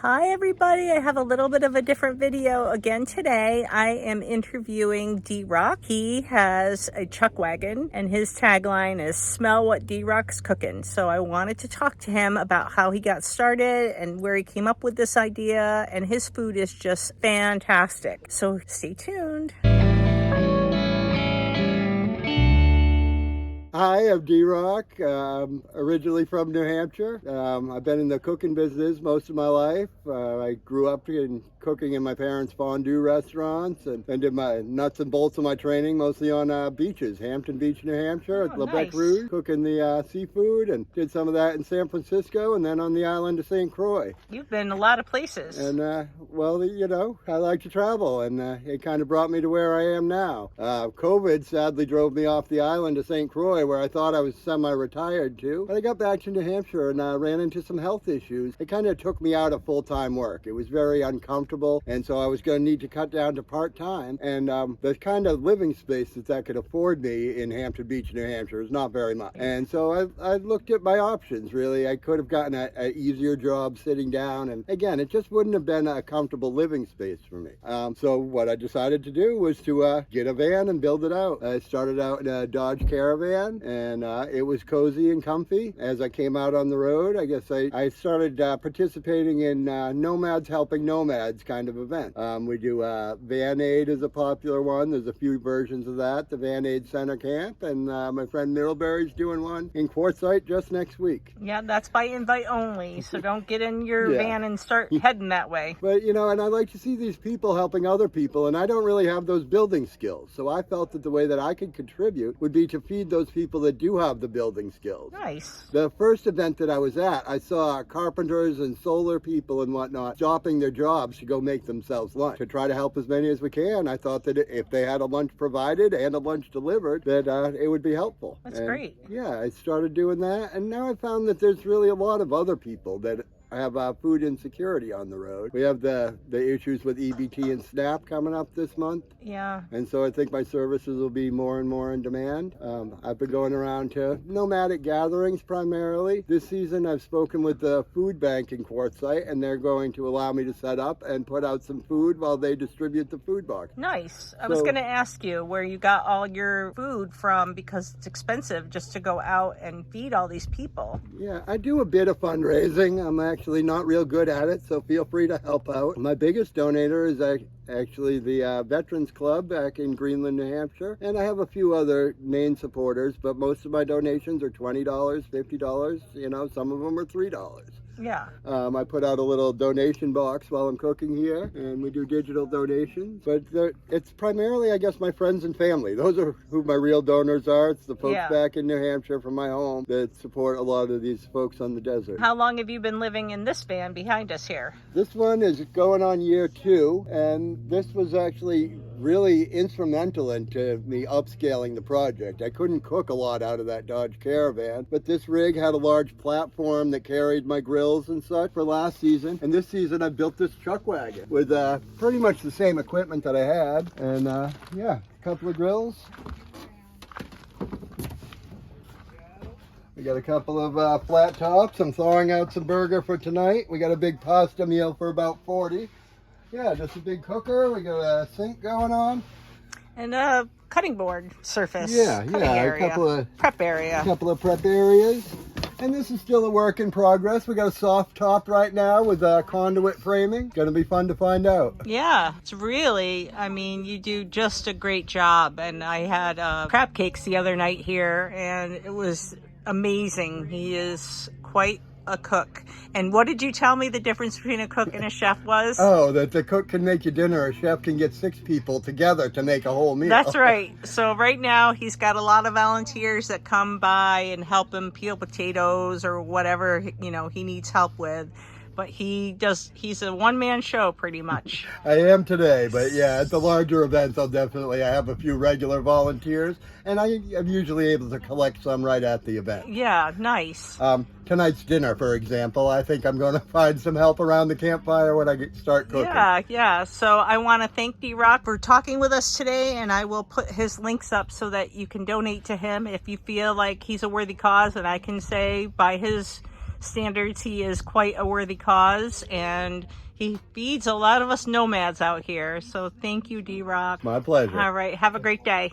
Hi everybody, I have a little bit of a different video again today. I am interviewing Drock. He has a Chuck Wagon and his tagline is smell what Drock's cooking. So I wanted to talk to him about how he got started and where he came up with this idea, and his food is just fantastic. So stay tuned. Hi, I'm Drock, originally from New Hampshire. I've been in the cooking business most of my life. I grew up cooking in my parents' fondue restaurants and did my nuts and bolts of my training mostly on beaches, Hampton Beach, New Hampshire, at Lebec Nice. Rouge, cooking the seafood, and did some of that in San Francisco and then on the island of St. Croix. You've been a lot of places. And, well, you know, I like to travel, and it kind of brought me to where I am now. COVID sadly drove me off the island of St. Croix, where I thought I was semi-retired to. But I got back to New Hampshire and ran into some health issues. It kind of took me out of full-time work. It was very uncomfortable, and so I was going to need to cut down to part-time. And the kind of living space that could afford me in Hampton Beach, New Hampshire is not very much. And so I looked at my options, really. I could have gotten an easier job sitting down, and again, it just wouldn't have been a comfortable living space for me. So what I decided to do was to get a van and build it out. I started out in a Dodge Caravan, and it was cozy and comfy. As I came out on the road, I guess I started participating in Nomads Helping Nomads kind of event. We do VanAid is a popular one. There's a few versions of that. The VanAid Center Camp, and my friend Middlebury's doing one in Quartzsite just next week. Yeah, that's by invite only, so don't get in your van and start heading that way. But, you know, and I like to see these people helping other people, and I don't really have those building skills. So I felt that the way that I could contribute would be to feed those people that do have the building skills. Nice. The first event that I was at, I saw carpenters and solar people and whatnot stopping their jobs to go make themselves lunch. To try to help as many as we can, I thought that if they had a lunch provided and a lunch delivered, that it would be helpful. That's great. Yeah, I started doing that, and now I found that there's really a lot of other people that have food insecurity on the road. We have the issues with EBT and SNAP coming up this month. Yeah. And so I think my services will be more and more in demand. I've been going around to nomadic gatherings primarily. This season I've spoken with the food bank in Quartzsite, and they're going to allow me to set up and put out some food while they distribute the food box. Nice. I was going to ask you where you got all your food from, because it's expensive just to go out and feed all these people. Yeah, I do a bit of fundraising. I'm actually not real good at it, so feel free to help out. My biggest donator is actually the Veterans Club back in Greenland, New Hampshire, and I have a few other main supporters, but most of my donations are $20, $50, you know, some of them are $3. Yeah. I put out a little donation box while I'm cooking here, and we do digital donations, but it's primarily, I guess, my friends and family. Those are who my real donors are. It's the folks back in New Hampshire from my home that support a lot of these folks on the desert. How long have you been living in this van behind us here? This one is going on year 2, and this was actually really instrumental into me upscaling the project. I couldn't cook a lot out of that Dodge Caravan, but this rig had a large platform that carried my grills and such for last season. And this season I built this Chuck Wagon with pretty much the same equipment that I had. And yeah, a couple of grills. We got a couple of flat tops. I'm thawing out some burger for tonight. We got a big pasta meal for about 40. Yeah, just a big cooker. We got a sink going on. And a cutting board surface. Yeah, area. a couple of prep area. A couple of prep areas. And this is still a work in progress. We got a soft top right now with conduit framing. Gonna be fun to find out. Yeah, it's really, I mean, you do just a great job. And I had crab cakes the other night here, and it was amazing. He is quite a cook. And what did you tell me the difference between a cook and a chef was? Oh, that the cook can make you dinner, a chef can get 6 people together to make a whole meal. That's right. So right now he's got a lot of volunteers that come by and help him peel potatoes or whatever, you know, he needs help with. But he's a one-man show pretty much. I am today, but yeah, at the larger events, I have a few regular volunteers, and I am usually able to collect some right at the event. Yeah, nice. Tonight's dinner, for example, I think I'm going to find some help around the campfire when I start cooking. Yeah. So I want to thank Drock for talking with us today, and I will put his links up so that you can donate to him if you feel like he's a worthy cause, and I can say by his standards, he is quite a worthy cause, and he feeds a lot of us nomads out here. So thank you, Drock. My pleasure. All right, have a great day.